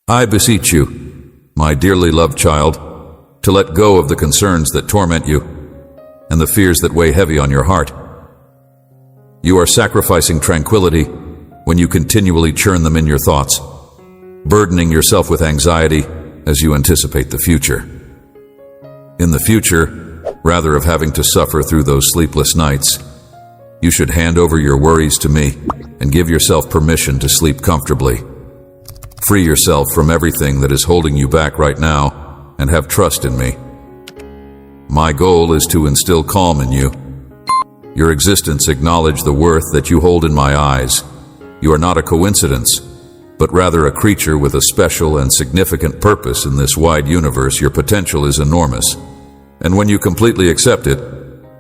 I beseech you, my dearly loved child, to let go of the concerns that torment you and the fears that weigh heavy on your heart. You are sacrificing tranquility when you continually churn them in your thoughts, burdening yourself with anxiety as you anticipate the future. In the future, rather of having to suffer through those sleepless nights, you should hand over your worries to me and give yourself permission to sleep comfortably. Free yourself from everything that is holding you back right now and have trust in me. My goal is to instill calm in you. Your existence acknowledge the worth that you hold in my eyes. You are not a coincidence, but rather a creature with a special and significant purpose in this wide universe. Your potential is enormous, and when you completely accept it,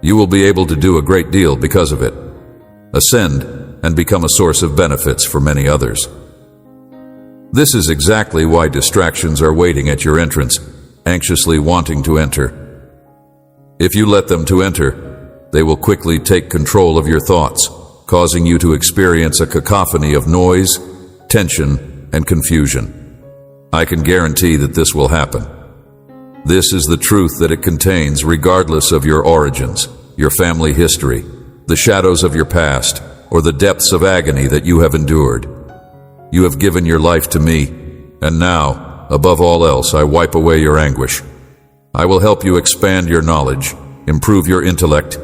you will be able to do a great deal because of it. Ascend and become a source of benefits for many others. This is exactly why distractions are waiting at your entrance, anxiously wanting to enter. If you let them to enter, they will quickly take control of your thoughts, causing you to experience a cacophony of noise, tension, and confusion. I can guarantee that this will happen. This is the truth that it contains, regardless of your origins, your family history, the shadows of your past, or the depths of agony that you have endured. You have given your life to me, and now, above all else, I wipe away your anguish. I will help you expand your knowledge, improve your intellect,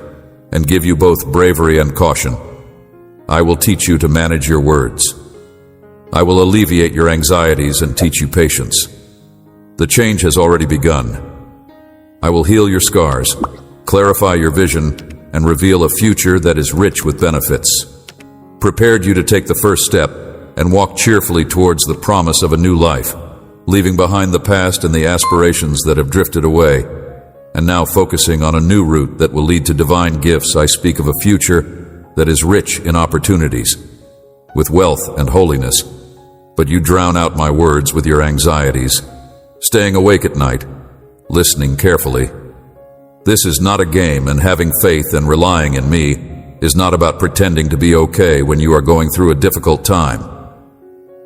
and give you both bravery and caution. I will teach you to manage your words. I will alleviate your anxieties and teach you patience. The change has already begun. I will heal your scars, clarify your vision, and reveal a future that is rich with benefits. Prepared you to take the first step and walk cheerfully towards the promise of a new life, leaving behind the past and the aspirations that have drifted away, and now focusing on a new route that will lead to divine gifts. I speak of a future that is rich in opportunities, with wealth and holiness, but you drown out my words with your anxieties, staying awake at night, listening carefully. This is not a game, and having faith and relying in me is not about pretending to be okay when you are going through a difficult time.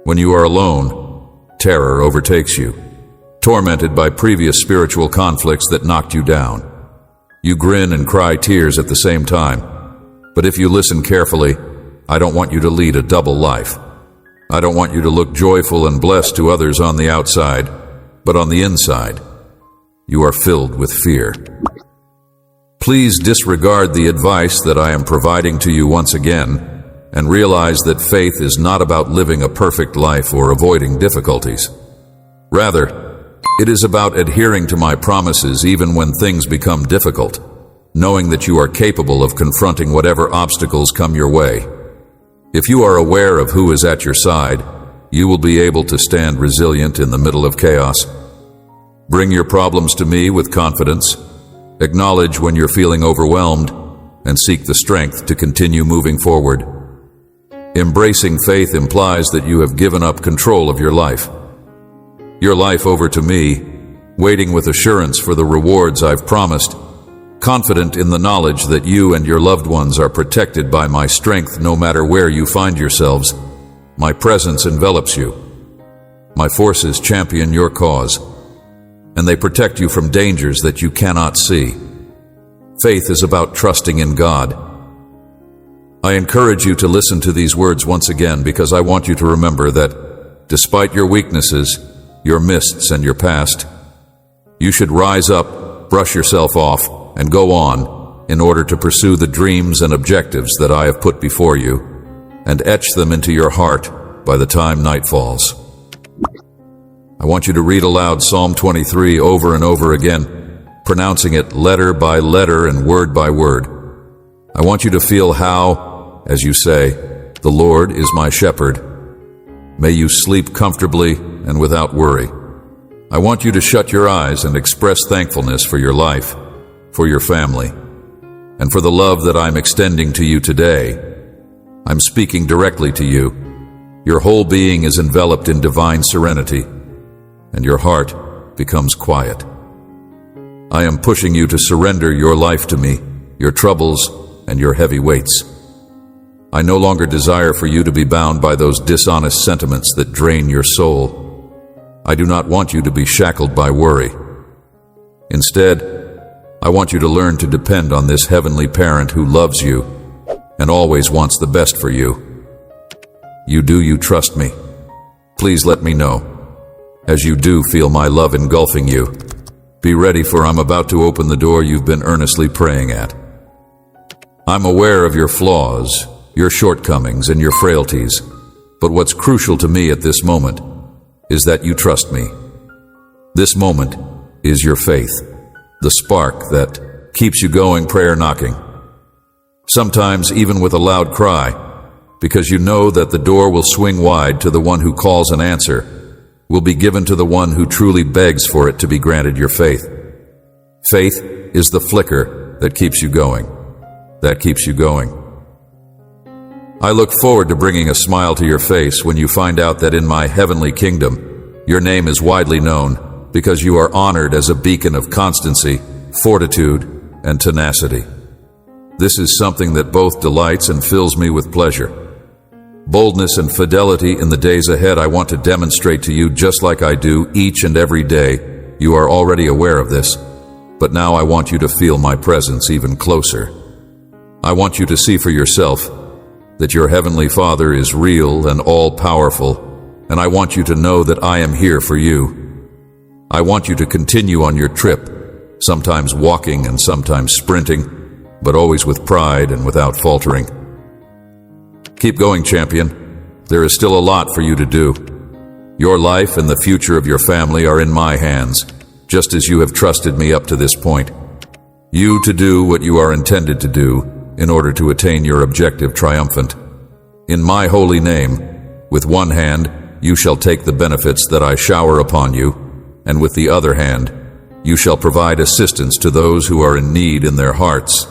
When you are alone, terror overtakes you, tormented by previous spiritual conflicts that knocked you down. You grin and cry tears at the same time. But if you listen carefully, I don't want you to lead a double life. I don't want you to look joyful and blessed to others on the outside, but on the inside, you are filled with fear. Please disregard the advice that I am providing to you once again, and realize that faith is not about living a perfect life or avoiding difficulties. Rather, it is about adhering to my promises even when things become difficult, knowing that you are capable of confronting whatever obstacles come your way. If you are aware of who is at your side, you will be able to stand resilient in the middle of chaos. Bring your problems to me with confidence. Acknowledge when you're feeling overwhelmed, and seek the strength to continue moving forward. Embracing faith implies that you have given up control of your life over to me, waiting with assurance for the rewards I've promised, confident in the knowledge that you and your loved ones are protected by my strength no matter where you find yourselves. My presence envelops you. My forces champion your cause, and they protect you from dangers that you cannot see. Faith is about trusting in God. I encourage you to listen to these words once again because I want you to remember that, despite your weaknesses, your mists, and your past, you should rise up, brush yourself off, and go on in order to pursue the dreams and objectives that I have put before you, and etch them into your heart by the time night falls. I want you to read aloud Psalm 23 over and over again, pronouncing it letter by letter and word by word. I want you to feel how, as you say, "The Lord is my shepherd," may you sleep comfortably and without worry. I want you to shut your eyes and express thankfulness for your life, for your family, and for the love that I'm extending to you today. I'm speaking directly to you. Your whole being is enveloped in divine serenity, and your heart becomes quiet. I am pushing you to surrender your life to me, your troubles, and your heavy weights. I no longer desire for you to be bound by those dishonest sentiments that drain your soul. I do not want you to be shackled by worry. Instead, I want you to learn to depend on this heavenly parent who loves you and always wants the best for you. You trust me? Please let me know. As you do feel my love engulfing you, be ready, for I'm about to open the door you've been earnestly praying at. I'm aware of your flaws, your shortcomings, and your frailties, but what's crucial to me at this moment is that you trust me. This moment is your faith, the spark that keeps you going, prayer knocking. Sometimes even with a loud cry, because you know that the door will swing wide to the one who calls an answer, will be given to the one who truly begs for it to be granted your faith. Faith is the flicker that keeps you going, that keeps you going. I look forward to bringing a smile to your face when you find out that in my heavenly kingdom, your name is widely known because you are honored as a beacon of constancy, fortitude, and tenacity. This is something that both delights and fills me with pleasure. Boldness and fidelity in the days ahead I want to demonstrate to you, just like I do each and every day. You are already aware of this, but now I want you to feel my presence even closer. I want you to see for yourself that your Heavenly Father is real and all-powerful, and I want you to know that I am here for you. I want you to continue on your trip, sometimes walking and sometimes sprinting, but always with pride and without faltering. Keep going, champion. There is still a lot for you to do. Your life and the future of your family are in my hands, just as you have trusted me up to this point. You to do what you are intended to do in order to attain your objective triumphant. In my holy name, with one hand, you shall take the benefits that I shower upon you, and with the other hand, you shall provide assistance to those who are in need in their hearts.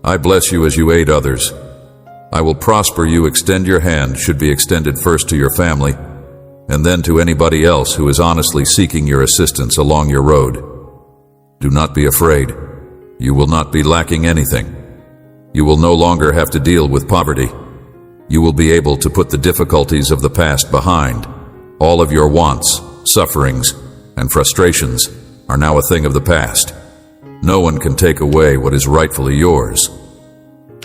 I bless you as you aid others. I will prosper you. Extend your hand should be extended first to your family, and then to anybody else who is honestly seeking your assistance along your road. Do not be afraid. You will not be lacking anything. You will no longer have to deal with poverty. You will be able to put the difficulties of the past behind. All of your wants, sufferings, and frustrations are now a thing of the past. No one can take away what is rightfully yours.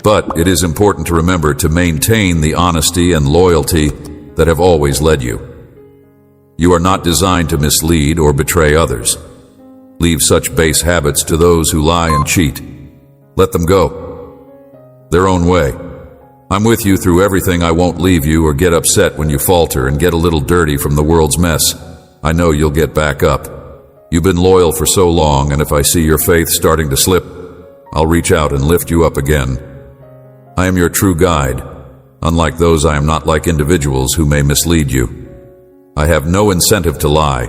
But it is important to remember to maintain the honesty and loyalty that have always led you. You are not designed to mislead or betray others. Leave such base habits to those who lie and cheat. Let them go their own way. I'm with you through everything. I won't leave you or get upset when you falter and get a little dirty from the world's mess. I know you'll get back up. You've been loyal for so long, and if I see your faith starting to slip, I'll reach out and lift you up again. I am your true guide. Unlike those, I am not like individuals who may mislead you. I have no incentive to lie.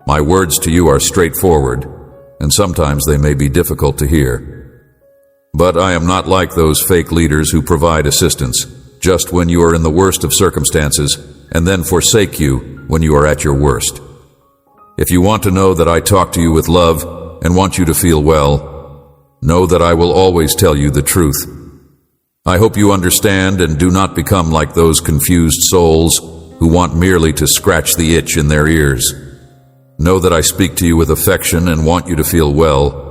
My words to you are straightforward, and sometimes they may be difficult to hear. But I am not like those fake leaders who provide assistance just when you are in the worst of circumstances and then forsake you when you are at your worst. If you want to know that I talk to you with love and want you to feel well, know that I will always tell you the truth. I hope you understand and do not become like those confused souls who want merely to scratch the itch in their ears. Know that I speak to you with affection and want you to feel well.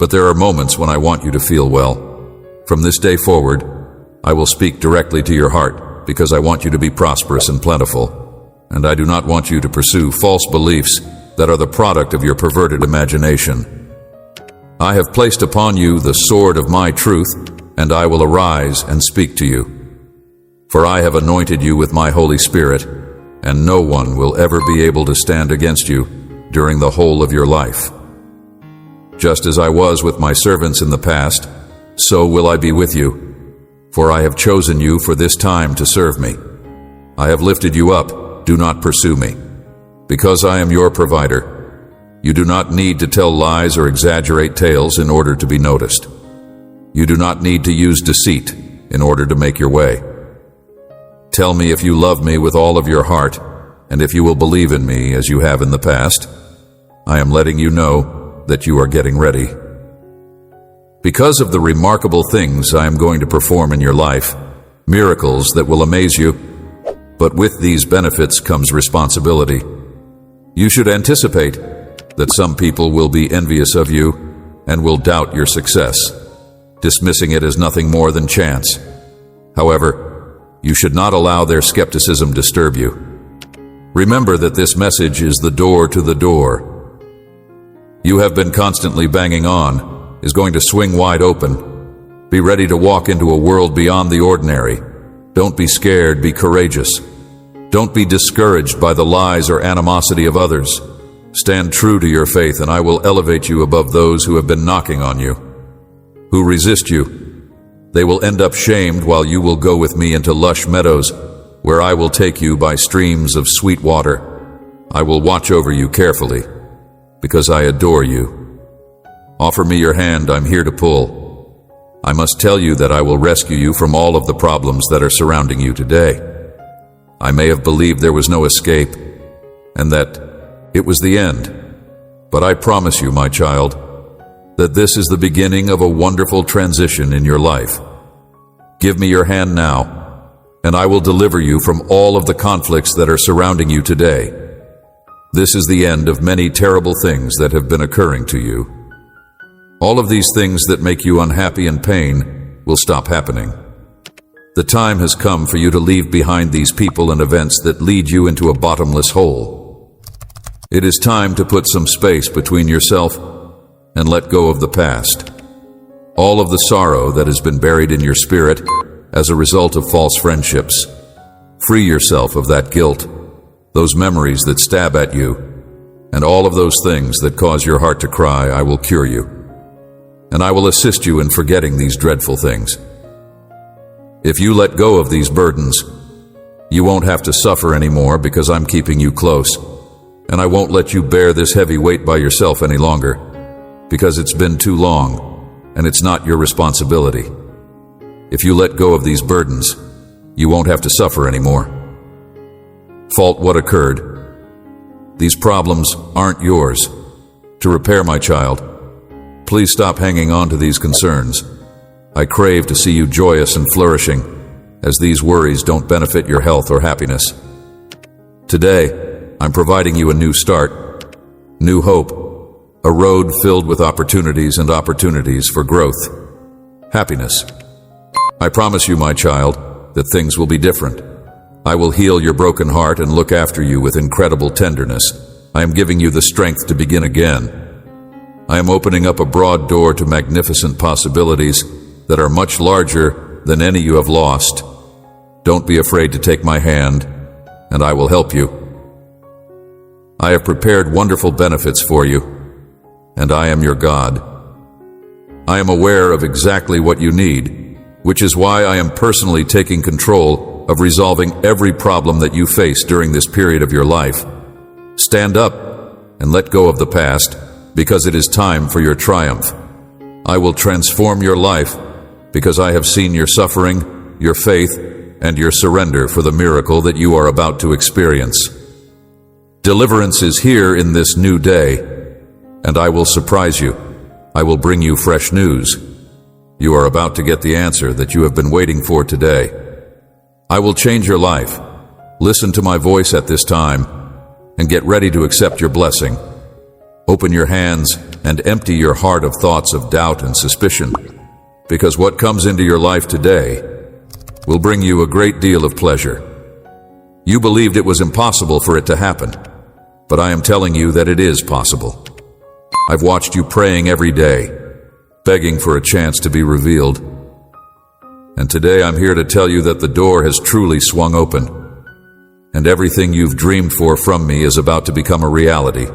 But there are moments when I want you to feel well. From this day forward, I will speak directly to your heart because I want you to be prosperous and plentiful. And I do not want you to pursue false beliefs that are the product of your perverted imagination. I have placed upon you the sword of my truth, and I will arise and speak to you. For I have anointed you with my Holy Spirit, and no one will ever be able to stand against you during the whole of your life. Just as I was with my servants in the past, so will I be with you, for I have chosen you for this time to serve me. I have lifted you up, do not pursue me. Because I am your provider, you do not need to tell lies or exaggerate tales in order to be noticed. You do not need to use deceit in order to make your way. Tell me if you love me with all of your heart, and if you will believe in me as you have in the past. I am letting you know that you are getting ready. Because of the remarkable things I am going to perform in your life, miracles that will amaze you, but with these benefits comes responsibility. You should anticipate that some people will be envious of you and will doubt your success, dismissing it as nothing more than chance. However, you should not allow their skepticism disturb you. Remember that this message is the door to the door. You have been constantly banging on, is going to swing wide open. Be ready to walk into a world beyond the ordinary. Don't be scared, be courageous. Don't be discouraged by the lies or animosity of others. Stand true to your faith, and I will elevate you above those who have been knocking on you, who resist you. They will end up shamed, while you will go with me into lush meadows, where I will take you by streams of sweet water. I will watch over you carefully, because I adore you. Offer me your hand, I'm here to pull. I must tell you that I will rescue you from all of the problems that are surrounding you today. I may have believed there was no escape, and that it was the end. But I promise you, my child, that this is the beginning of a wonderful transition in your life. Give me your hand now, and I will deliver you from all of the conflicts that are surrounding you today. This is the end of many terrible things that have been occurring to you. All of these things that make you unhappy and pain will stop happening. The time has come for you to leave behind these people and events that lead you into a bottomless hole. It is time to put some space between yourself and let go of the past. All of the sorrow that has been buried in your spirit as a result of false friendships. Free yourself of that guilt, those memories that stab at you, and all of those things that cause your heart to cry. I will cure you, and I will assist you in forgetting these dreadful things. If you let go of these burdens, you won't have to suffer anymore, because I'm keeping you close, and I won't let you bear this heavy weight by yourself any longer, because it's been too long, and it's not your responsibility. If you let go of these burdens, you won't have to suffer anymore. Fault what occurred. These problems aren't yours to repair, my child. Please stop hanging on to these concerns. I crave to see you joyous and flourishing, as these worries don't benefit your health or happiness. Today, I'm providing you a new start, new hope, a road filled with opportunities and opportunities for growth, happiness. I promise you, my child, that things will be different. I will heal your broken heart and look after you with incredible tenderness. I am giving you the strength to begin again. I am opening up a broad door to magnificent possibilities that are much larger than any you have lost. Don't be afraid to take my hand, and I will help you. I have prepared wonderful benefits for you, and I am your God. I am aware of exactly what you need, which is why I am personally taking control of resolving every problem that you face during this period of your life. Stand up and let go of the past, because it is time for your triumph. I will transform your life, because I have seen your suffering, your faith, and your surrender for the miracle that you are about to experience. Deliverance is here in this new day, and I will surprise you. I will bring you fresh news. You are about to get the answer that you have been waiting for today. I will change your life. Listen to my voice at this time, and get ready to accept your blessing. Open your hands and empty your heart of thoughts of doubt and suspicion, because what comes into your life today will bring you a great deal of pleasure. You believed it was impossible for it to happen, but I am telling you that it is possible. I've watched you praying every day, begging for a chance to be revealed. And today I'm here to tell you that the door has truly swung open, and everything you've dreamed for from me is about to become a reality.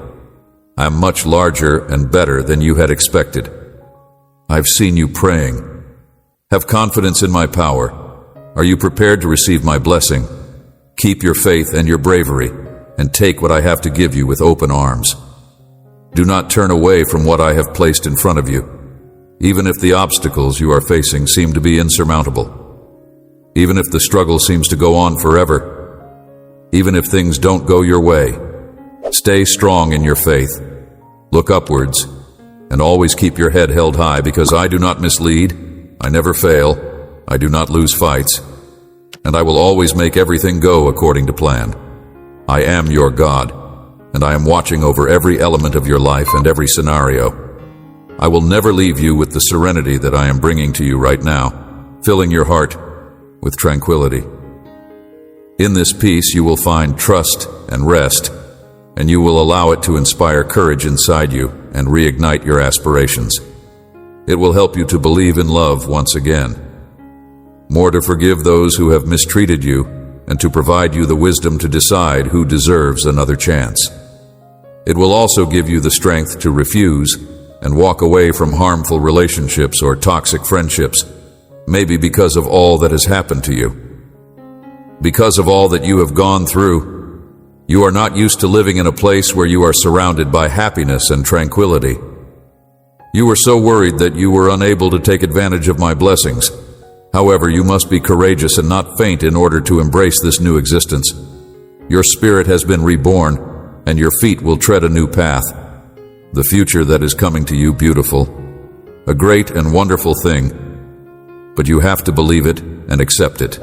I am much larger and better than you had expected. I've seen you praying. Have confidence in my power. Are you prepared to receive my blessing? Keep your faith and your bravery, and take what I have to give you with open arms. Do not turn away from what I have placed in front of you, even if the obstacles you are facing seem to be insurmountable, even if the struggle seems to go on forever, even if things don't go your way. Stay strong in your faith. Look upwards, and always keep your head held high, because I do not mislead, I never fail, I do not lose fights, and I will always make everything go according to plan. I am your God, and I am watching over every element of your life and every scenario. I will never leave you with the serenity that I am bringing to you right now, filling your heart with tranquility. In this peace you will find trust and rest, and you will allow it to inspire courage inside you and reignite your aspirations. It will help you to believe in love once again, more to forgive those who have mistreated you, and to provide you the wisdom to decide who deserves another chance. It will also give you the strength to refuse and walk away from harmful relationships or toxic friendships, maybe because of all that has happened to you. Because of all that you have gone through, you are not used to living in a place where you are surrounded by happiness and tranquility. You were so worried that you were unable to take advantage of my blessings. However, you must be courageous and not faint in order to embrace this new existence. Your spirit has been reborn, and your feet will tread a new path. The future that is coming to you beautiful, a great and wonderful thing, but you have to believe it and accept it.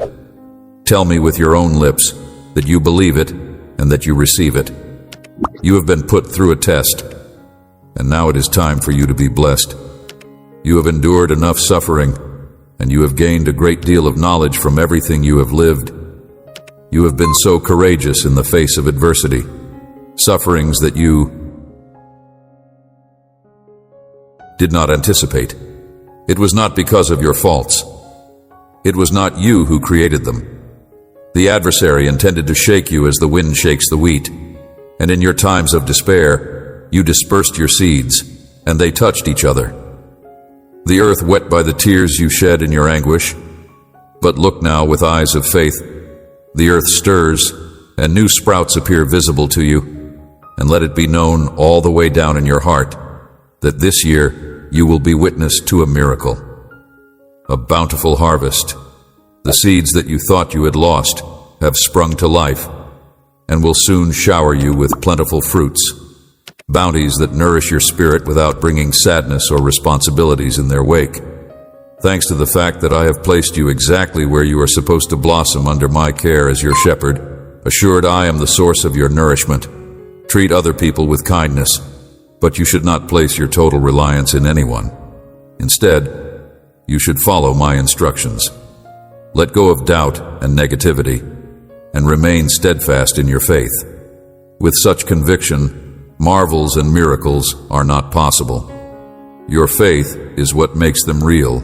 Tell me with your own lips that you believe it and that you receive it. You have been put through a test, and now it is time for you to be blessed. You have endured enough suffering, and you have gained a great deal of knowledge from everything you have lived. You have been so courageous in the face of adversity, sufferings that you did not anticipate. It was not because of your faults. It was not you who created them. The adversary intended to shake you as the wind shakes the wheat, and in your times of despair, you dispersed your seeds, and they touched each other. The earth wet by the tears you shed in your anguish. But look now with eyes of faith. The earth stirs, and new sprouts appear visible to you, and let it be known all the way down in your heart that this year you will be witness to a miracle, a bountiful harvest. The seeds that you thought you had lost have sprung to life and will soon shower you with plentiful fruits, bounties that nourish your spirit without bringing sadness or responsibilities in their wake. Thanks to the fact that I have placed you exactly where you are supposed to blossom under my care as your shepherd, assured I am the source of your nourishment. Treat other people with kindness, but you should not place your total reliance in anyone. Instead, you should follow my instructions. Let go of doubt and negativity, and remain steadfast in your faith. With such conviction, marvels and miracles are not possible. Your faith is what makes them real,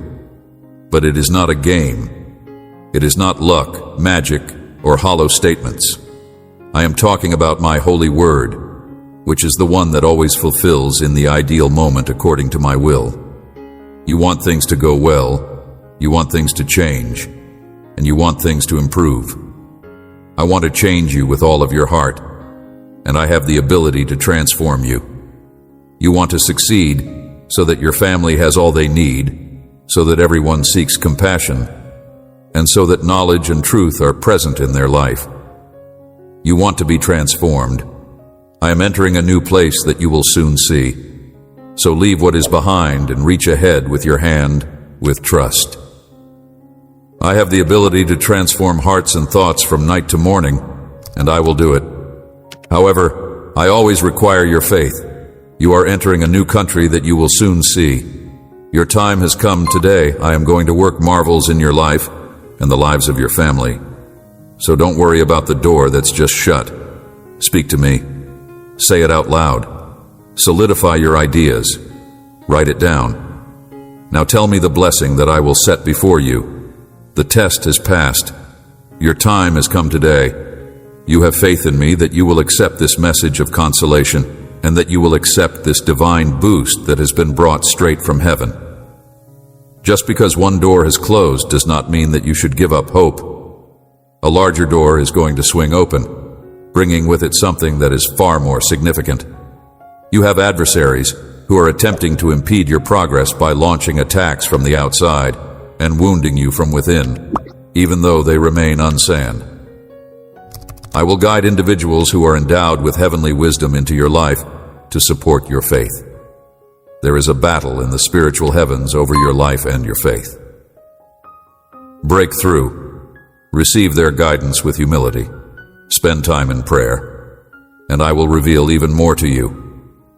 but it is not a game. It is not luck, magic, or hollow statements. I am talking about my holy word, which is the one that always fulfills in the ideal moment according to my will. You want things to go well, you want things to change, and you want things to improve. I want to change you with all of your heart, and I have the ability to transform you. You want to succeed so that your family has all they need, so that everyone seeks compassion, and so that knowledge and truth are present in their life. You want to be transformed. I am entering a new place that you will soon see. So leave what is behind and reach ahead with your hand with trust. I have the ability to transform hearts and thoughts from night to morning, and I will do it. However, I always require your faith. You are entering a new country that you will soon see. Your time has come today. I am going to work marvels in your life and the lives of your family. So don't worry about the door that's just shut. Speak to me. Say it out loud. Solidify your ideas. Write it down. Now tell me the blessing that I will set before you. The test has passed. Your time has come today. You have faith in me that you will accept this message of consolation and that you will accept this divine boost that has been brought straight from heaven. Just because one door has closed does not mean that you should give up hope. A larger door is going to swing open, bringing with it something that is far more significant. You have adversaries who are attempting to impede your progress by launching attacks from the outside and wounding you from within, even though they remain unseen. I will guide individuals who are endowed with heavenly wisdom into your life to support your faith. There is a battle in the spiritual heavens over your life and your faith. Break through. Receive their guidance with humility. Spend time in prayer. and I will reveal even more to you.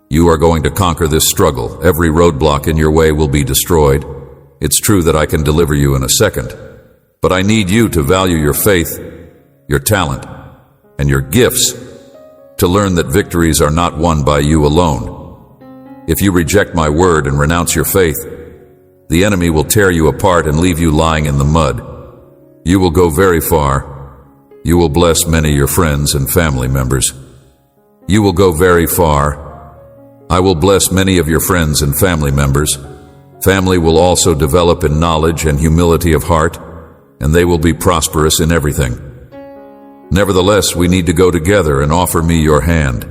You are going to conquer this struggle. Every roadblock in your way will be destroyed. It's true that I can deliver you in a second, but I need you to value your faith, your talent, and your gifts, to learn that victories are not won by you alone. If you reject my word and renounce your faith, the enemy will tear you apart and leave you lying in the mud. You will go very far. You will bless many of your friends and family members. You will go very far. I will bless many of your friends and family members. Family will also develop in knowledge and humility of heart, and they will be prosperous in everything. Nevertheless, we need to go together and offer me your hand.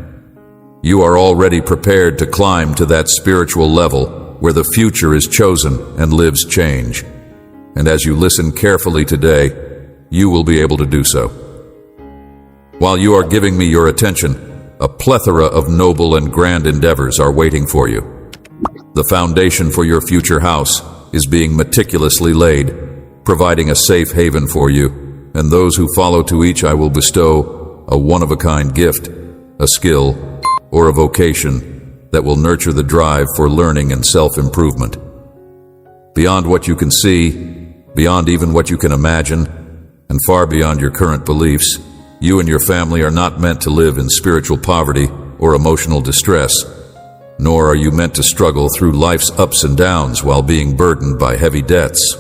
You are already prepared to climb to that spiritual level where the future is chosen and lives change. And as you listen carefully today, you will be able to do so. While you are giving me your attention, a plethora of noble and grand endeavors are waiting for you. The foundation for your future house is being meticulously laid, providing a safe haven for you, and those who follow to each I will bestow a one-of-a-kind gift, a skill, or a vocation that will nurture the drive for learning and self-improvement. Beyond what you can see, beyond even what you can imagine, and far beyond your current beliefs, you and your family are not meant to live in spiritual poverty or emotional distress, nor are you meant to struggle through life's ups and downs while being burdened by heavy debts.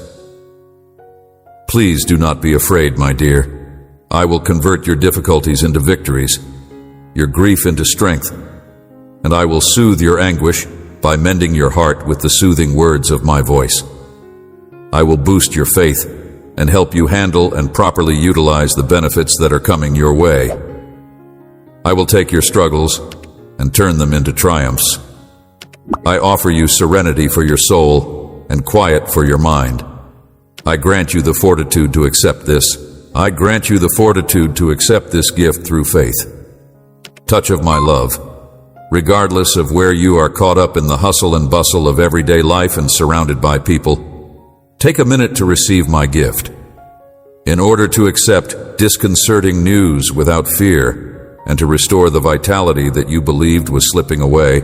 Please do not be afraid, my dear. I will convert your difficulties into victories, your grief into strength, and I will soothe your anguish by mending your heart with the soothing words of my voice. I will boost your faith and help you handle and properly utilize the benefits that are coming your way. I will take your struggles and turn them into triumphs. I offer you serenity for your soul and quiet for your mind. I grant you the fortitude to accept this. I grant you the fortitude to accept this gift through faith. Touch of my love. Regardless of where you are caught up in the hustle and bustle of everyday life and surrounded by people, take a minute to receive my gift. In order to accept disconcerting news without fear and to restore the vitality that you believed was slipping away,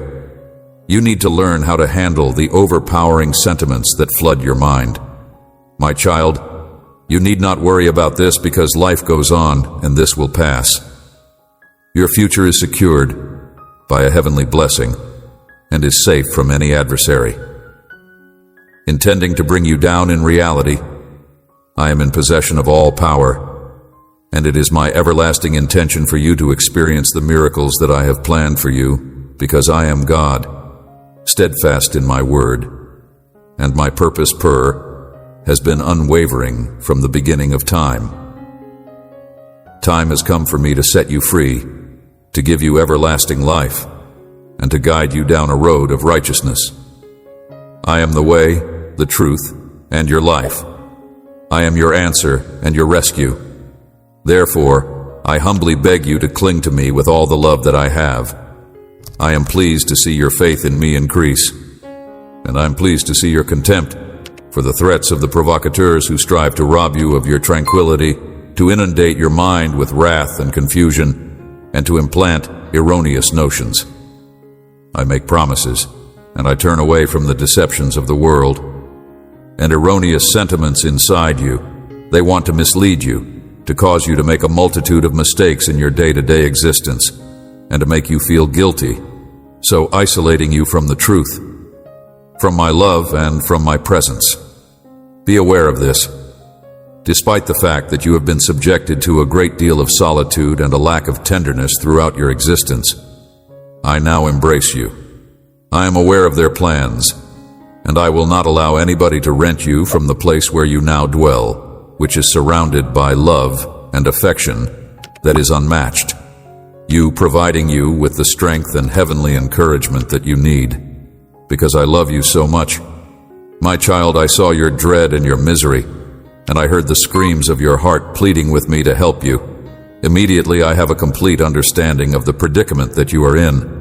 you need to learn how to handle the overpowering sentiments that flood your mind. My child, you need not worry about this because life goes on and this will pass. Your future is secured by a heavenly blessing and is safe from any adversary. Intending to bring you down in reality, I am in possession of all power, and it is my everlasting intention for you to experience the miracles that I have planned for you, because I am God, steadfast in my word, and my purpose has been unwavering from the beginning of time. Time has come for me to set you free, to give you everlasting life, and to guide you down a road of righteousness. I am the way, the truth, and your life. I am your answer and your rescue. Therefore, I humbly beg you to cling to me with all the love that I have. I am pleased to see your faith in me increase, and I am pleased to see your contempt for the threats of the provocateurs who strive to rob you of your tranquility, to inundate your mind with wrath and confusion, and to implant erroneous notions. I make promises, and I turn away from the deceptions of the world and erroneous sentiments inside you. They want to mislead you, to cause you to make a multitude of mistakes in your day-to-day existence, and to make you feel guilty, so isolating you from the truth, from my love and from my presence. Be aware of this. Despite the fact that you have been subjected to a great deal of solitude and a lack of tenderness throughout your existence, I now embrace you. I am aware of their plans, and I will not allow anybody to rent you from the place where you now dwell, which is surrounded by love and affection that is unmatched, you providing you with the strength and heavenly encouragement that you need. Because I love you so much. My child, I saw your dread and your misery, and I heard the screams of your heart pleading with me to help you. Immediately, I have a complete understanding of the predicament that you are in.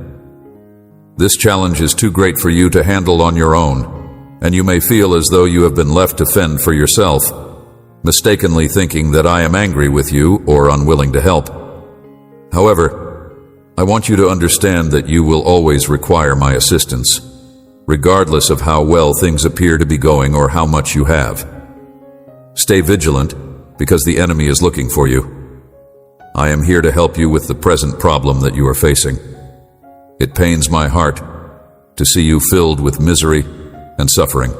This challenge is too great for you to handle on your own, and you may feel as though you have been left to fend for yourself, mistakenly thinking that I am angry with you or unwilling to help. However, I want you to understand that you will always require my assistance, regardless of how well things appear to be going or how much you have. Stay vigilant, because the enemy is looking for you. I am here to help you with the present problem that you are facing. It pains my heart to see you filled with misery and suffering.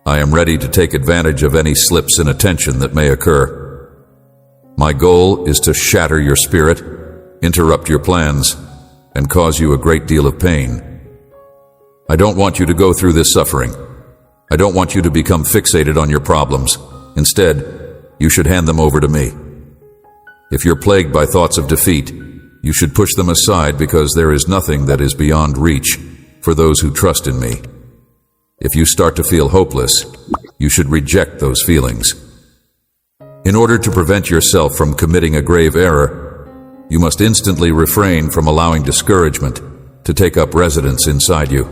I am ready to take advantage of any slips in attention that may occur. My goal is to shatter your spirit, interrupt your plans, and cause you a great deal of pain. I don't want you to go through this suffering. I don't want you to become fixated on your problems. Instead, you should hand them over to me. If you're plagued by thoughts of defeat, you should push them aside, because there is nothing that is beyond reach for those who trust in me. If you start to feel hopeless, you should reject those feelings. In order to prevent yourself from committing a grave error, you must instantly refrain from allowing discouragement to take up residence inside you.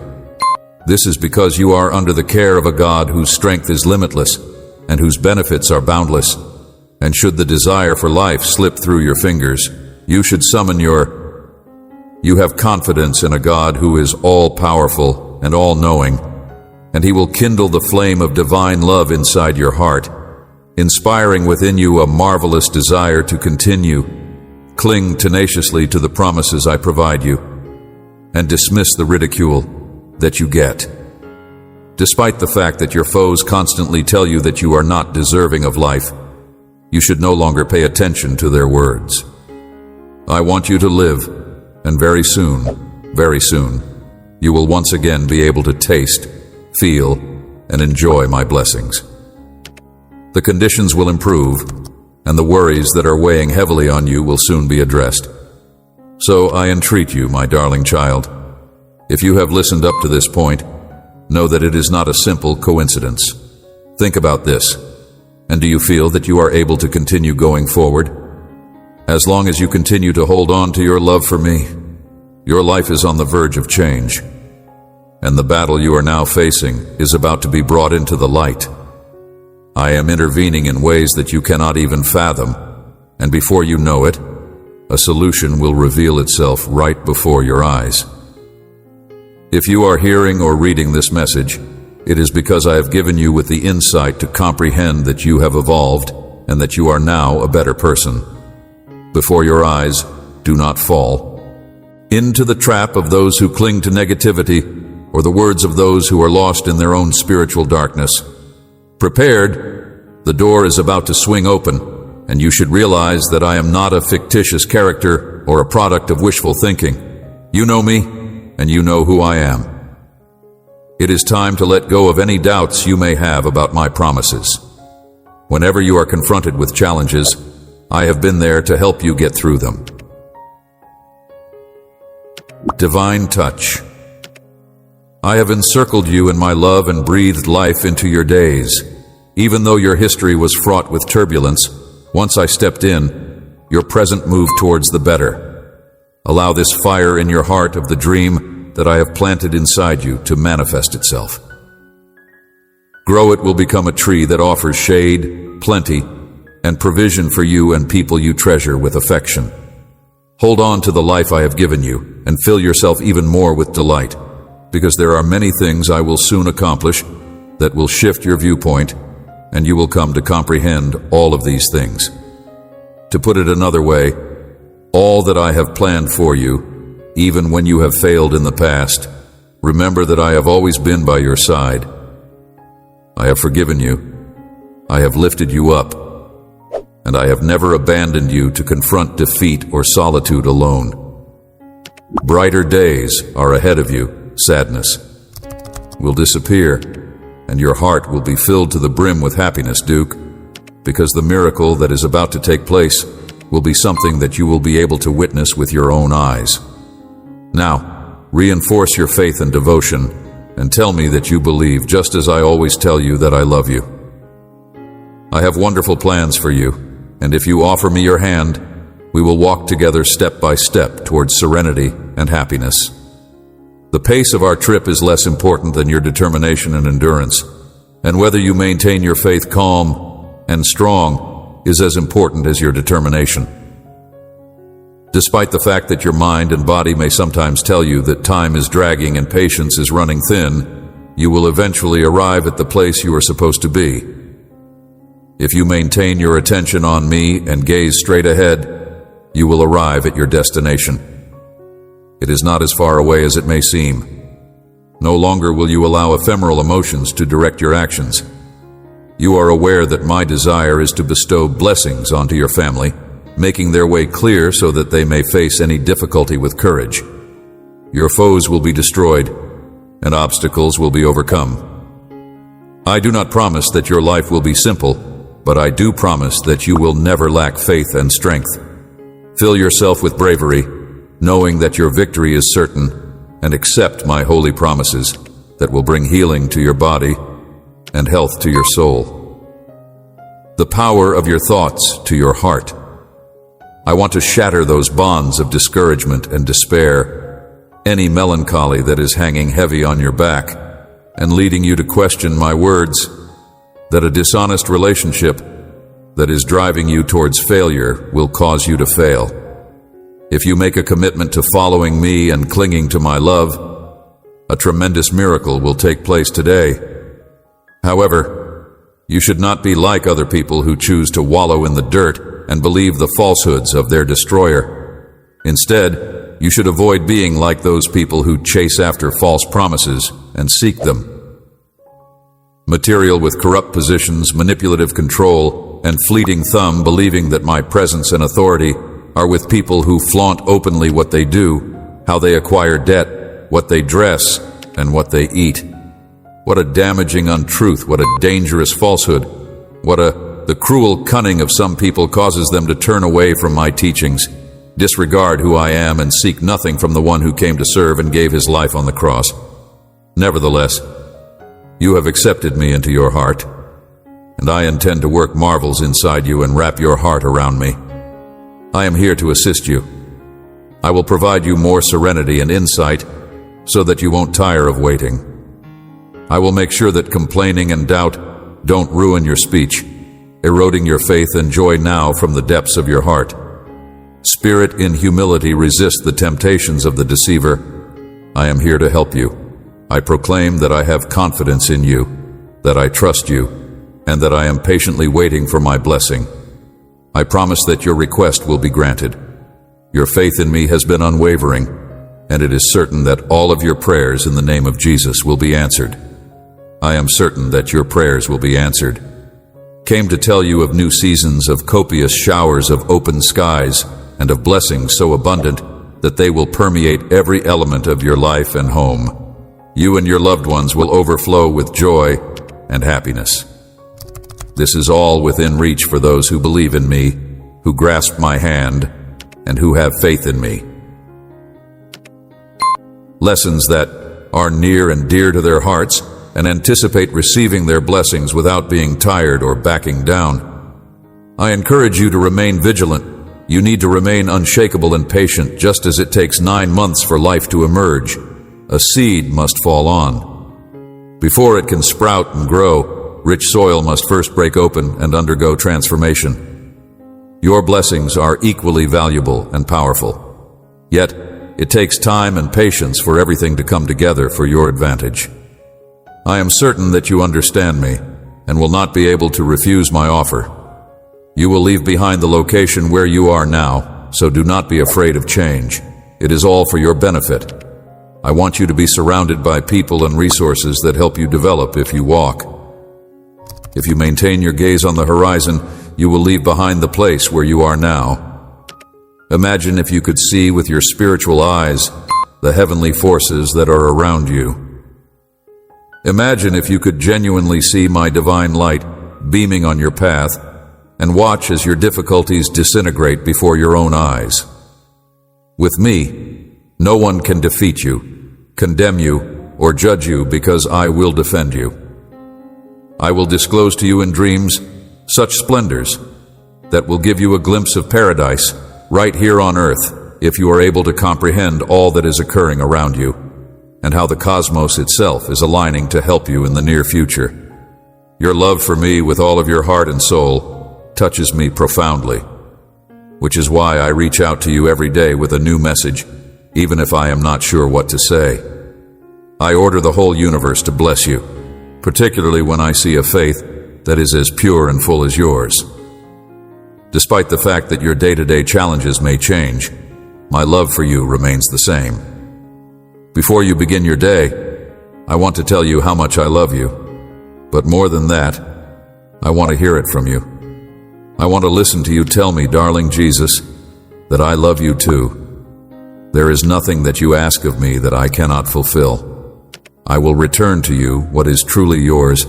This is because you are under the care of a God whose strength is limitless and whose benefits are boundless. And should the desire for life slip through your fingers, you should summon You have confidence in a God who is all-powerful and all-knowing, and He will kindle the flame of divine love inside your heart, inspiring within you a marvelous desire to continue. Cling tenaciously to the promises I provide you, and dismiss the ridicule that you get. Despite the fact that your foes constantly tell you that you are not deserving of life, you should no longer pay attention to their words. I want you to live, and very soon, you will once again be able to taste, feel, and enjoy my blessings. The conditions will improve, and the worries that are weighing heavily on you will soon be addressed. So I entreat you, my darling child, if you have listened up to this point, know that it is not a simple coincidence. Think about this. And do you feel that you are able to continue going forward? As long as you continue to hold on to your love for me, your life is on the verge of change. And the battle you are now facing is about to be brought into the light. I am intervening in ways that you cannot even fathom, and before you know it, a solution will reveal itself right before your eyes. If you are hearing or reading this message, it is because I have given you with the insight to comprehend that you have evolved and that you are now a better person. Before your eyes, do not fall into the trap of those who cling to negativity or the words of those who are lost in their own spiritual darkness. Prepared, the door is about to swing open, and you should realize that I am not a fictitious character or a product of wishful thinking. You know me, and you know who I am. It is time to let go of any doubts you may have about my promises. Whenever you are confronted with challenges, I have been there to help you get through them. Divine touch. I have encircled you in my love and breathed life into your days. Even though your history was fraught with turbulence, once I stepped in, your present moved towards the better. Allow this fire in your heart of the dream that I have planted inside you to manifest itself. Grow it will become a tree that offers shade, plenty, and provision for you and people you treasure with affection. Hold on to the life I have given you and fill yourself even more with delight, because there are many things I will soon accomplish that will shift your viewpoint, and you will come to comprehend all of these things. To put it another way, all that I have planned for you, even when you have failed in the past, remember that I have always been by your side. I have forgiven you, I have lifted you up, and I have never abandoned you to confront defeat or solitude alone. Brighter days are ahead of you. Sadness will disappear, and your heart will be filled to the brim with happiness, Duke, because the miracle that is about to take place will be something that you will be able to witness with your own eyes. Now, reinforce your faith and devotion, and tell me that you believe, just as I always tell you that I love you. I have wonderful plans for you, and if you offer me your hand, we will walk together step by step towards serenity and happiness. The pace of our trip is less important than your determination and endurance, and whether you maintain your faith calm and strong is as important as your determination. Despite the fact that your mind and body may sometimes tell you that time is dragging and patience is running thin, you will eventually arrive at the place you are supposed to be. If you maintain your attention on me and gaze straight ahead, you will arrive at your destination. It is not as far away as it may seem. No longer will you allow ephemeral emotions to direct your actions. You are aware that my desire is to bestow blessings onto your family, making their way clear so that they may face any difficulty with courage. Your foes will be destroyed, and obstacles will be overcome. I do not promise that your life will be simple, but I do promise that you will never lack faith and strength. Fill yourself with bravery, knowing that your victory is certain, and accept my holy promises that will bring healing to your body and health to your soul. The power of your thoughts to your heart. I want to shatter those bonds of discouragement and despair, any melancholy that is hanging heavy on your back and leading you to question my words, that a dishonest relationship that is driving you towards failure will cause you to fail. If you make a commitment to following me and clinging to my love, a tremendous miracle will take place today. However, you should not be like other people who choose to wallow in the dirt and believe the falsehoods of their destroyer. Instead, you should avoid being like those people who chase after false promises and seek them. Material with corrupt positions, manipulative control, and fleeting thumb believing that my presence and authority are with people who flaunt openly what they do, how they acquire debt, what they dress, and what they eat. What a damaging untruth, what a dangerous falsehood, the cruel cunning of some people causes them to turn away from my teachings, disregard who I am, and seek nothing from the one who came to serve and gave his life on the cross. Nevertheless, you have accepted me into your heart, and I intend to work marvels inside you and wrap your heart around me. I am here to assist you. I will provide you more serenity and insight so that you won't tire of waiting. I will make sure that complaining and doubt don't ruin your speech, eroding your faith and joy now from the depths of your heart. Spirit in humility resist the temptations of the deceiver. I am here to help you. I proclaim that I have confidence in you, that I trust you, and that I am patiently waiting for my blessing. I promise that your request will be granted. Your faith in me has been unwavering, and it is certain that all of your prayers in the name of Jesus will be answered. I am certain that your prayers will be answered. Came to tell you of new seasons of copious showers of open skies and of blessings so abundant that they will permeate every element of your life and home. You and your loved ones will overflow with joy and happiness. This is all within reach for those who believe in me, who grasp my hand, and who have faith in me. Lessons that are near and dear to their hearts and anticipate receiving their blessings without being tired or backing down. I encourage you to remain vigilant. You need to remain unshakable and patient, just as it takes 9 months for life to emerge. A seed must fall on. Before it can sprout and grow, rich soil must first break open and undergo transformation. Your blessings are equally valuable and powerful. Yet, it takes time and patience for everything to come together for your advantage. I am certain that you understand me and will not be able to refuse my offer. You will leave behind the location where you are now, so do not be afraid of change. It is all for your benefit. I want you to be surrounded by people and resources that help you develop if you walk. If you maintain your gaze on the horizon, you will leave behind the place where you are now. Imagine if you could see with your spiritual eyes the heavenly forces that are around you. Imagine if you could genuinely see my divine light beaming on your path and watch as your difficulties disintegrate before your own eyes. With me, no one can defeat you, condemn you, or judge you because I will defend you. I will disclose to you in dreams such splendors that will give you a glimpse of paradise right here on earth if you are able to comprehend all that is occurring around you and how the cosmos itself is aligning to help you in the near future. Your love for me with all of your heart and soul touches me profoundly. which is why I reach out to you every day with a new message, even if I am not sure what to say. I order the whole universe to bless you, particularly when I see a faith that is as pure and full as yours. Despite the fact that your day-to-day challenges may change, my love for you remains the same. Before you begin your day, I want to tell you how much I love you. But more than that, I want to hear it from you. I want to listen to you tell me, darling Jesus, that I love you too. There is nothing that you ask of me that I cannot fulfill. I will return to you what is truly yours,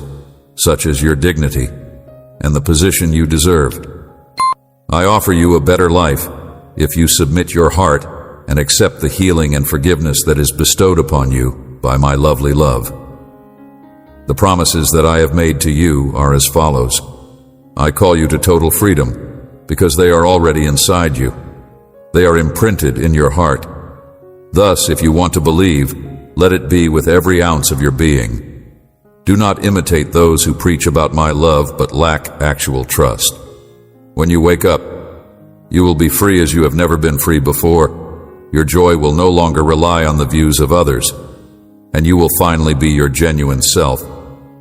such as your dignity and the position you deserve. I offer you a better life if you submit your heart and accept the healing and forgiveness that is bestowed upon you by my lovely love. The promises that I have made to you are as follows. I call you to total freedom because they are already inside you. They are imprinted in your heart. Thus, if you want to believe, let it be with every ounce of your being. Do not imitate those who preach about my love but lack actual trust. When you wake up, you will be free as you have never been free before. Your joy will no longer rely on the views of others, and you will finally be your genuine self,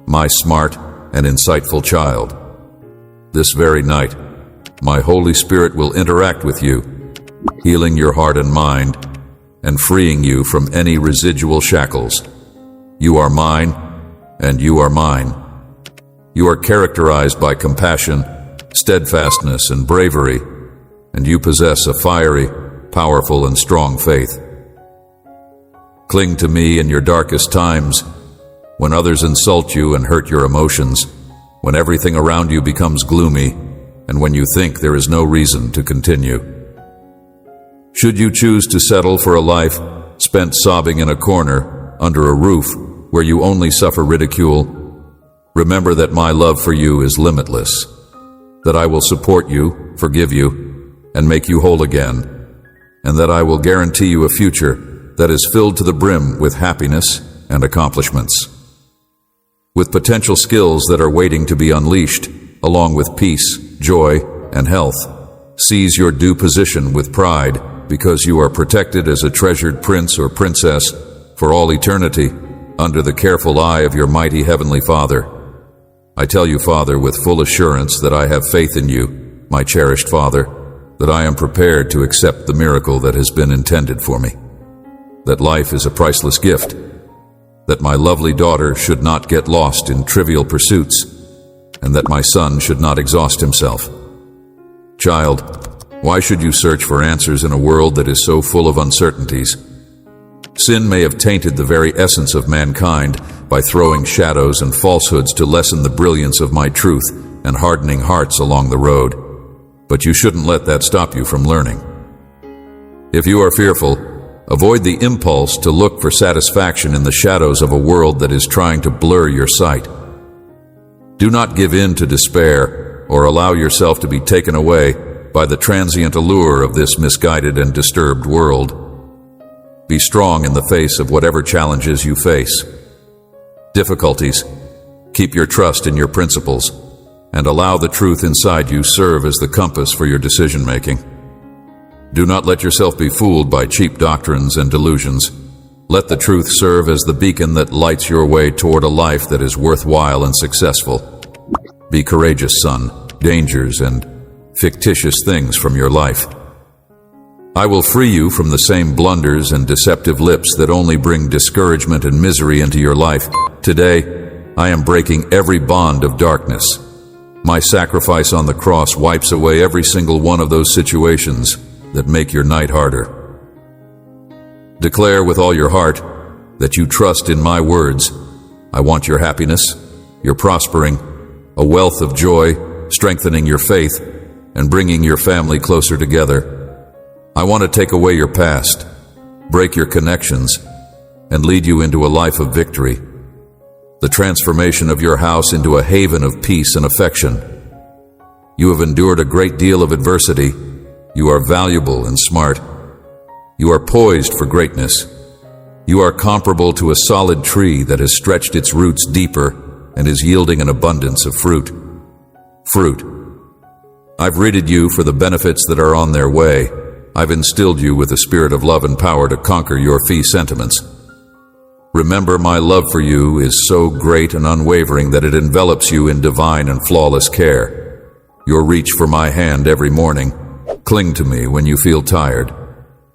my smart and insightful child. This very night, my Holy Spirit will interact with you, healing your heart and mind, and freeing you from any residual shackles. You are mine, and you are mine. You are characterized by compassion, steadfastness, and bravery, and you possess a fiery, powerful, and strong faith. Cling to me in your darkest times, when others insult you and hurt your emotions, when everything around you becomes gloomy, and when you think there is no reason to continue. Should you choose to settle for a life spent sobbing in a corner under a roof where you only suffer ridicule, remember that my love for you is limitless, that I will support you, forgive you, and make you whole again, and that I will guarantee you a future that is filled to the brim with happiness and accomplishments, with potential skills that are waiting to be unleashed, along with peace, joy, and health. Seize your due position with pride, because you are protected as a treasured prince or princess for all eternity under the careful eye of your mighty Heavenly Father. I tell you, Father, with full assurance that I have faith in you, my cherished Father, that I am prepared to accept the miracle that has been intended for me, that life is a priceless gift, that my lovely daughter should not get lost in trivial pursuits, and that my son should not exhaust himself. Child, why should you search for answers in a world that is so full of uncertainties? Sin may have tainted the very essence of mankind by throwing shadows and falsehoods to lessen the brilliance of my truth and hardening hearts along the road. But you shouldn't let that stop you from learning. If you are fearful, avoid the impulse to look for satisfaction in the shadows of a world that is trying to blur your sight. Do not give in to despair or allow yourself to be taken away by the transient allure of this misguided and disturbed world. Be strong in the face of whatever challenges you face. Difficulties, keep your trust in your principles, and allow the truth inside you serve as the compass for your decision-making. Do not let yourself be fooled by cheap doctrines and delusions. Let the truth serve as the beacon that lights your way toward a life that is worthwhile and successful. Be courageous, son. Dangers and fictitious things from your life. I will free you from the same blunders and deceptive lips that only bring discouragement and misery into your life. Today, I am breaking every bond of darkness. My sacrifice on the cross wipes away every single one of those situations that make your night harder. Declare with all your heart that you trust in my words. I want your happiness, your prospering, a wealth of joy, strengthening your faith, and bringing your family closer together. I want to take away your past, break your connections, and lead you into a life of victory. The transformation of your house into a haven of peace and affection. You have endured a great deal of adversity. You are valuable and smart. You are poised for greatness. You are comparable to a solid tree that has stretched its roots deeper and is yielding an abundance of fruit. Fruit. I've ridded you for the benefits that are on their way. I've instilled you with a spirit of love and power to conquer your fee sentiments. Remember, my love for you is so great and unwavering that it envelops you in divine and flawless care. Your reach for my hand every morning. Cling to me when you feel tired.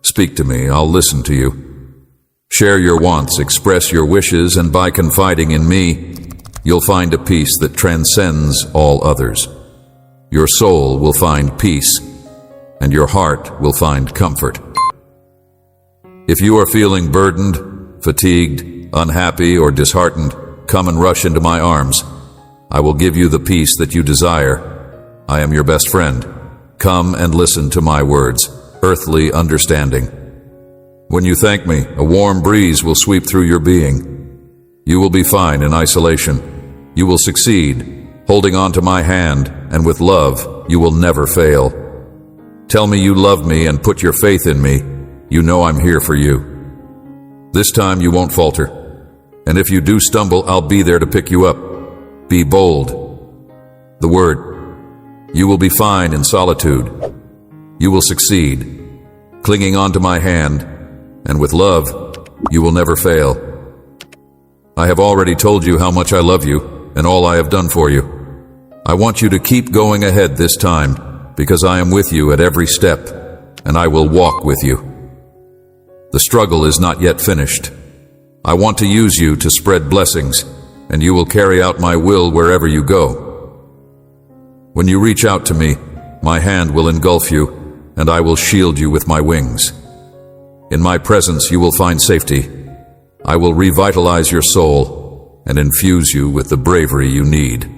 Speak to me, I'll listen to you. Share your wants, express your wishes, and by confiding in me, you'll find a peace that transcends all others. Your soul will find peace, and your heart will find comfort. If you are feeling burdened, fatigued, unhappy, or disheartened, come and rush into my arms. I will give you the peace that you desire. I am your best friend. Come and listen to my words, earthly understanding. When you thank me, a warm breeze will sweep through your being. You will be fine in isolation. You will succeed, holding on to my hand, and with love, you will never fail. Tell me you love me and put your faith in me. You know I'm here for you. This time you won't falter. And if you do stumble, I'll be there to pick you up. Be bold. The word. You will be fine in solitude. You will succeed, clinging on to my hand, and with love, you will never fail. I have already told you how much I love you and all I have done for you. I want you to keep going ahead this time, because I am with you at every step, and I will walk with you. The struggle is not yet finished. I want to use you to spread blessings, and you will carry out my will wherever you go. When you reach out to me, my hand will engulf you, and I will shield you with my wings. In my presence you will find safety. I will revitalize your soul and infuse you with the bravery you need.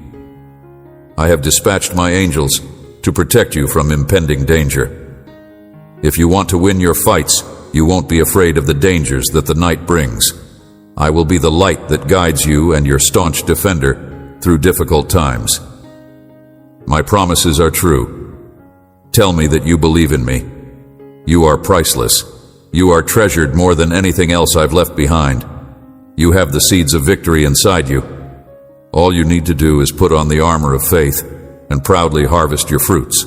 I have dispatched my angels to protect you from impending danger. If you want to win your fights, you won't be afraid of the dangers that the night brings. I will be the light that guides you and your staunch defender through difficult times. My promises are true. Tell me that you believe in me. You are priceless. You are treasured more than anything else I've left behind. You have the seeds of victory inside you. All you need to do is put on the armor of faith and proudly harvest your fruits.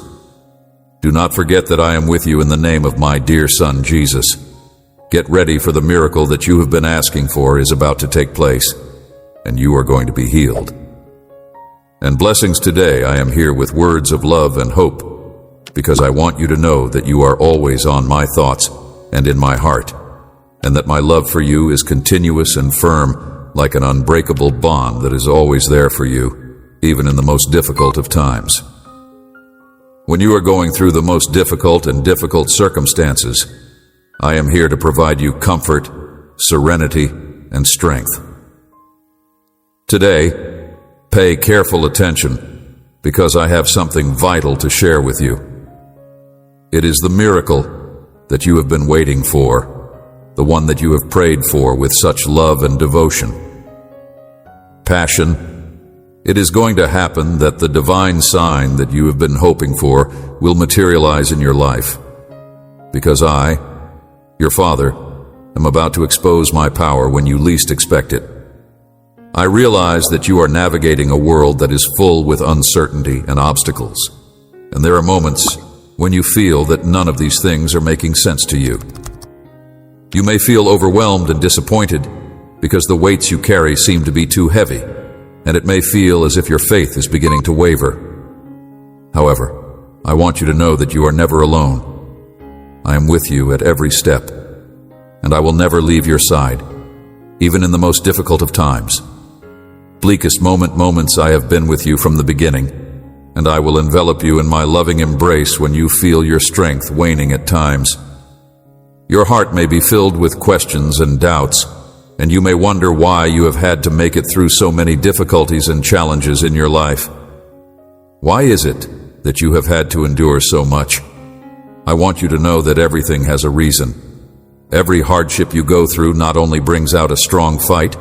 Do not forget that I am with you in the name of my dear Son, Jesus. Get ready, for the miracle that you have been asking for is about to take place, and you are going to be healed. And blessings today, I am here with words of love and hope, because I want you to know that you are always on my thoughts and in my heart, and that my love for you is continuous and firm, like an unbreakable bond that is always there for you, even in the most difficult of times. When you are going through the most difficult and difficult circumstances, I am here to provide you comfort, serenity, and strength. Today, pay careful attention, because I have something vital to share with you. It is the miracle that you have been waiting for, the one that you have prayed for with such love and devotion. Passion. It is going to happen that the divine sign that you have been hoping for will materialize in your life, because I, your Father, am about to expose my power when you least expect it. I realize that you are navigating a world that is full with uncertainty and obstacles, and there are moments when you feel that none of these things are making sense to you. You may feel overwhelmed and disappointed because the weights you carry seem to be too heavy, and it may feel as if your faith is beginning to waver. However, I want you to know that you are never alone. I am with you at every step, and I will never leave your side, even in the most difficult of times. Bleakest moments I have been with you from the beginning, and I will envelop you in my loving embrace when you feel your strength waning at times. Your heart may be filled with questions and doubts, and you may wonder why you have had to make it through so many difficulties and challenges in your life. Why is it that you have had to endure so much? I want you to know that everything has a reason. Every hardship you go through not only brings out a strong fight,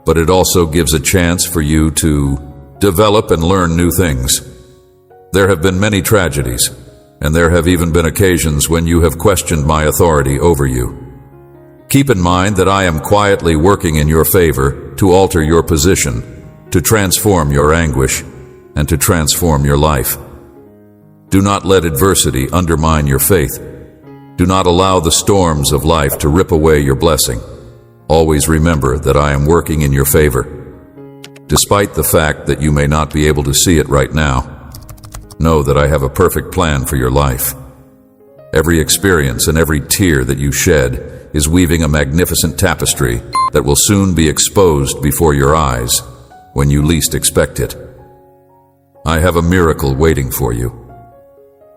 but it also gives a chance for you to develop and learn new things. There have been many tragedies, and there have even been occasions when you have questioned my authority over you. Keep in mind that I am quietly working in your favor to alter your position, to transform your anguish, and to transform your life. Do not let adversity undermine your faith. Do not allow the storms of life to rip away your blessing. Always remember that I am working in your favor. Despite the fact that you may not be able to see it right now, know that I have a perfect plan for your life. Every experience and every tear that you shed is weaving a magnificent tapestry that will soon be exposed before your eyes when you least expect it. I have a miracle waiting for you.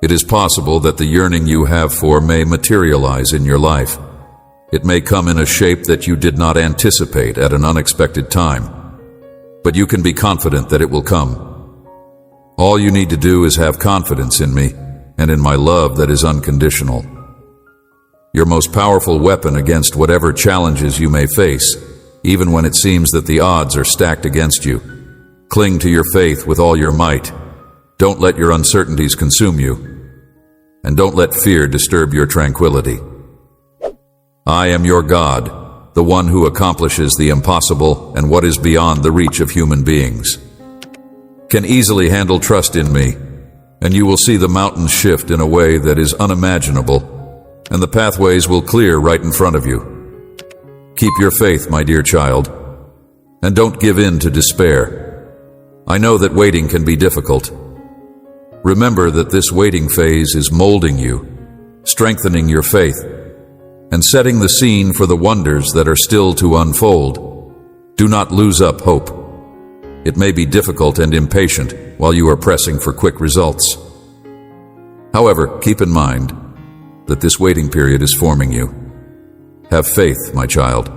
It is possible that the yearning you have for may materialize in your life. It may come in a shape that you did not anticipate at an unexpected time, but you can be confident that it will come. All you need to do is have confidence in me and in my love that is unconditional. Your most powerful weapon against whatever challenges you may face, even when it seems that the odds are stacked against you. Cling to your faith with all your might. Don't let your uncertainties consume you, and don't let fear disturb your tranquility. I am your God, the one who accomplishes the impossible and what is beyond the reach of human beings. Can easily handle trust in me, and you will see the mountains shift in a way that is unimaginable, and the pathways will clear right in front of you. Keep your faith, my dear child, and don't give in to despair. I know that waiting can be difficult. Remember that this waiting phase is molding you, strengthening your faith, and setting the scene for the wonders that are still to unfold. Do not lose up hope. It may be difficult and impatient while you are pressing for quick results. However, keep in mind that this waiting period is forming you. Have faith, my child,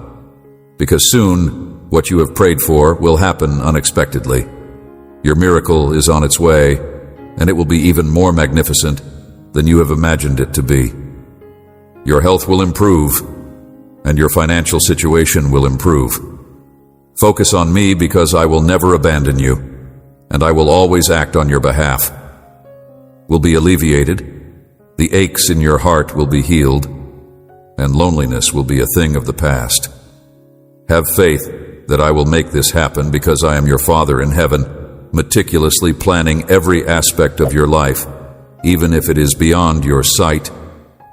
because soon what you have prayed for will happen unexpectedly. Your miracle is on its way, and it will be even more magnificent than you have imagined it to be. Your health will improve, and your financial situation will improve. Focus on me because I will never abandon you, and I will always act on your behalf. Will be alleviated, the aches in your heart will be healed, and loneliness will be a thing of the past. Have faith that I will make this happen because I am your Father in heaven, meticulously planning every aspect of your life, even if it is beyond your sight,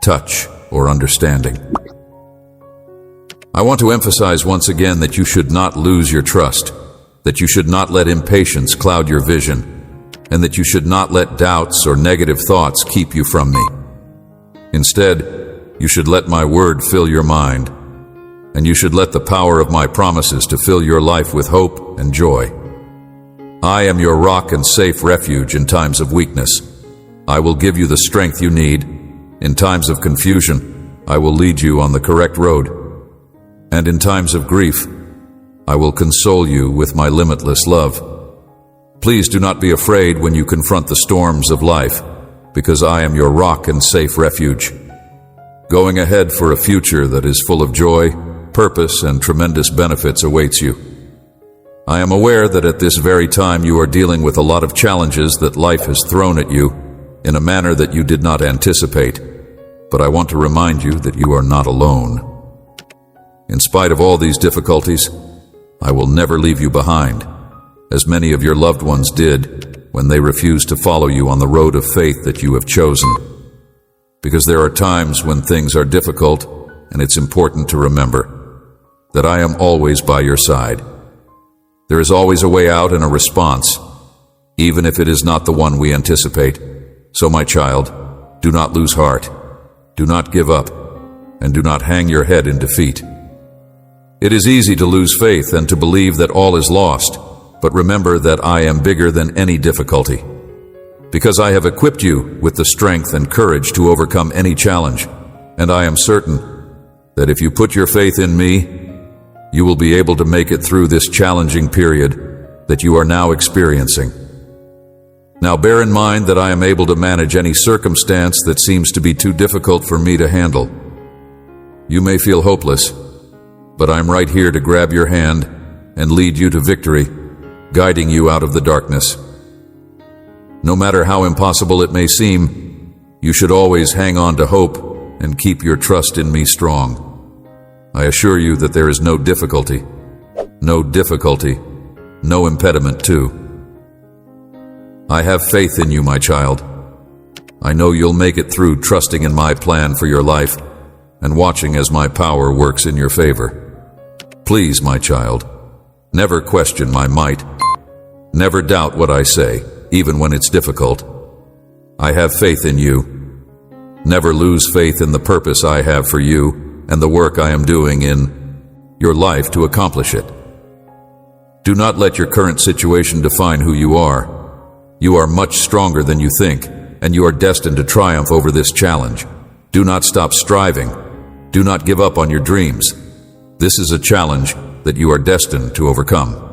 touch, or understanding. I want to emphasize once again that you should not lose your trust, that you should not let impatience cloud your vision, and that you should not let doubts or negative thoughts keep you from me. Instead, you should let my word fill your mind, and you should let the power of my promises to fill your life with hope and joy. I am your rock and safe refuge in times of weakness. I will give you the strength you need. In times of confusion, I will lead you on the correct road. And in times of grief, I will console you with my limitless love. Please do not be afraid when you confront the storms of life, because I am your rock and safe refuge. Going ahead for a future that is full of joy, purpose, and tremendous benefits awaits you. I am aware that at this very time you are dealing with a lot of challenges that life has thrown at you in a manner that you did not anticipate, but I want to remind you that you are not alone. In spite of all these difficulties, I will never leave you behind, as many of your loved ones did when they refused to follow you on the road of faith that you have chosen. Because there are times when things are difficult, and it's important to remember that I am always by your side. There is always a way out and a response, even if it is not the one we anticipate. So, my child, do not lose heart, do not give up, and do not hang your head in defeat. It is easy to lose faith and to believe that all is lost, but remember that I am bigger than any difficulty, because I have equipped you with the strength and courage to overcome any challenge, and I am certain that if you put your faith in me, you will be able to make it through this challenging period that you are now experiencing. Now bear in mind that I am able to manage any circumstance that seems to be too difficult for me to handle. You may feel hopeless, but I'm right here to grab your hand and lead you to victory, guiding you out of the darkness. No matter how impossible it may seem, you should always hang on to hope and keep your trust in me strong. I assure you that there is no difficulty, no impediment too. I have faith in you, my child. I know you'll make it through, trusting in my plan for your life and watching as my power works in your favor. Please, my child, never question my might. Never doubt what I say, even when it's difficult. I have faith in you. Never lose faith in the purpose I have for you and the work I am doing in your life to accomplish it. Do not let your current situation define who you are. You are much stronger than you think, and you are destined to triumph over this challenge. Do not stop striving. Do not give up on your dreams. This is a challenge that you are destined to overcome.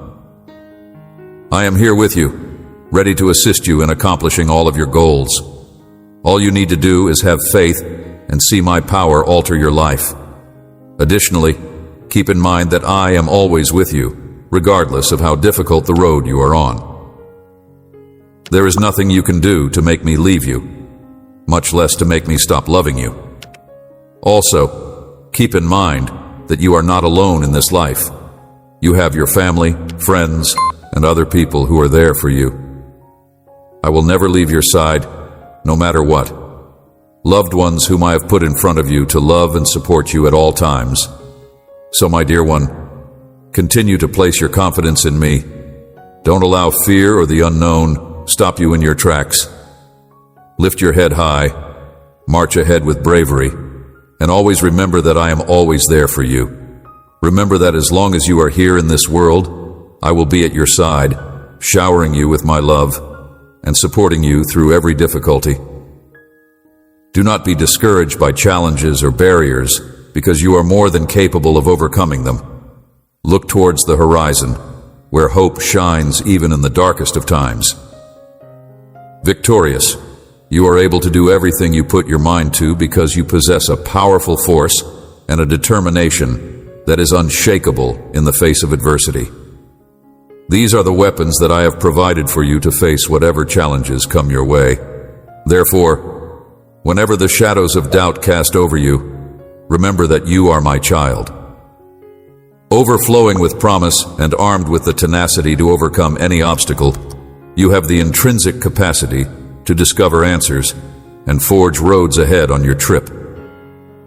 I am here with you, ready to assist you in accomplishing all of your goals. All you need to do is have faith and see my power alter your life. Additionally, keep in mind that I am always with you, regardless of how difficult the road you are on. There is nothing you can do to make me leave you, much less to make me stop loving you. Also, keep in mind that you are not alone in this life. You have your family, friends, and other people who are there for you. I will never leave your side, no matter what. Loved ones whom I have put in front of you to love and support you at all times. So, my dear one, continue to place your confidence in me. Don't allow fear or the unknown stop you in your tracks. Lift your head high, march ahead with bravery, and always remember that I am always there for you. Remember that as long as you are here in this world, I will be at your side, showering you with my love and supporting you through every difficulty. Do not be discouraged by challenges or barriers, because you are more than capable of overcoming them. Look towards the horizon, where hope shines even in the darkest of times. Victorious, you are able to do everything you put your mind to because you possess a powerful force and a determination that is unshakable in the face of adversity. These are the weapons that I have provided for you to face whatever challenges come your way. Therefore, whenever the shadows of doubt cast over you, remember that you are my child. Overflowing with promise and armed with the tenacity to overcome any obstacle, you have the intrinsic capacity to discover answers and forge roads ahead on your trip.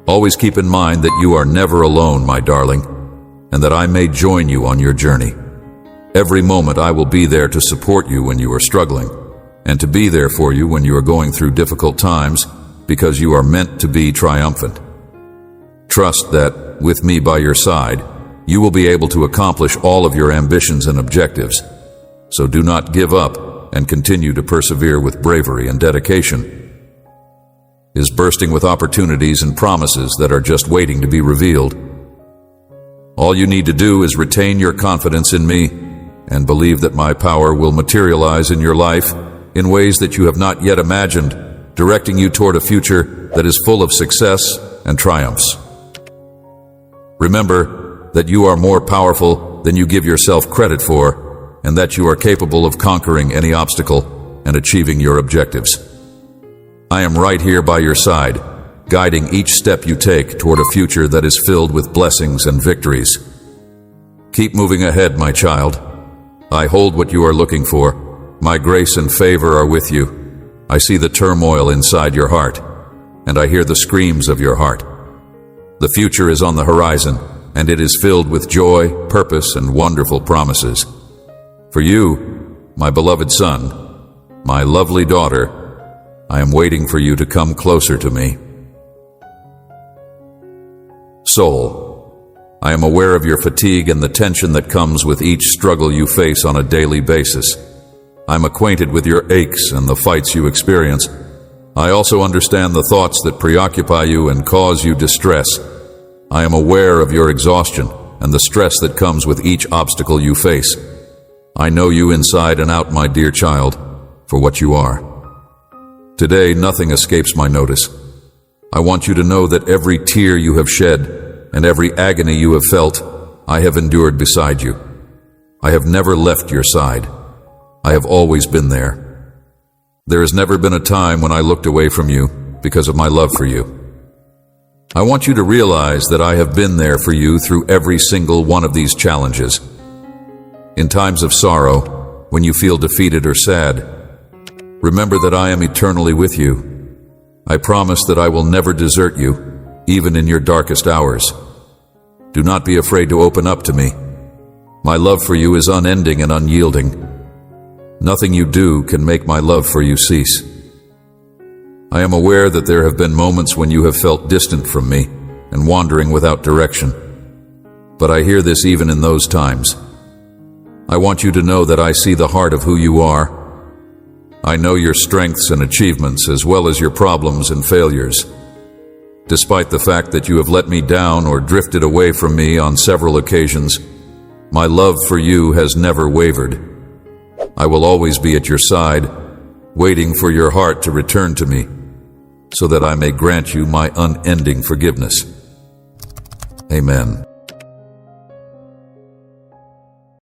Always keep in mind that you are never alone, my darling, and that I may join you on your journey. Every moment I will be there to support you when you are struggling, and to be there for you when you are going through difficult times, because you are meant to be triumphant. Trust that, with me by your side, you will be able to accomplish all of your ambitions and objectives. So do not give up and continue to persevere with bravery and dedication. Is bursting with opportunities and promises that are just waiting to be revealed. All you need to do is retain your confidence in me and believe that my power will materialize in your life in ways that you have not yet imagined, directing you toward a future that is full of success and triumphs. Remember that you are more powerful than you give yourself credit for, and that you are capable of conquering any obstacle and achieving your objectives. I am right here by your side, guiding each step you take toward a future that is filled with blessings and victories. Keep moving ahead, my child. I hold what you are looking for. My grace and favor are with you. I see the turmoil inside your heart, and I hear the screams of your heart. The future is on the horizon, and it is filled with joy, purpose, and wonderful promises. For you, my beloved son, my lovely daughter, I am waiting for you to come closer to me. Soul, I am aware of your fatigue and the tension that comes with each struggle you face on a daily basis. I'm acquainted with your aches and the fights you experience. I also understand the thoughts that preoccupy you and cause you distress. I am aware of your exhaustion and the stress that comes with each obstacle you face. I know you inside and out, my dear child, for what you are. Today, nothing escapes my notice. I want you to know that every tear you have shed and every agony you have felt, I have endured beside you. I have never left your side. I have always been there. There has never been a time when I looked away from you because of my love for you. I want you to realize that I have been there for you through every single one of these challenges. In times of sorrow, when you feel defeated or sad, remember that I am eternally with you, I promise that I will never desert you, even in your darkest hours. Do not be afraid to open up to me. My love for you is unending and unyielding. Nothing you do can make my love for you cease. I am aware that there have been moments when you have felt distant from me and wandering without direction. But I hear this even in those times. I want you to know that I see the heart of who you are. I know your strengths and achievements as well as your problems and failures. Despite the fact that you have let me down or drifted away from me on several occasions, my love for you has never wavered. I will always be at your side, waiting for your heart to return to me, so that I may grant you my unending forgiveness. Amen.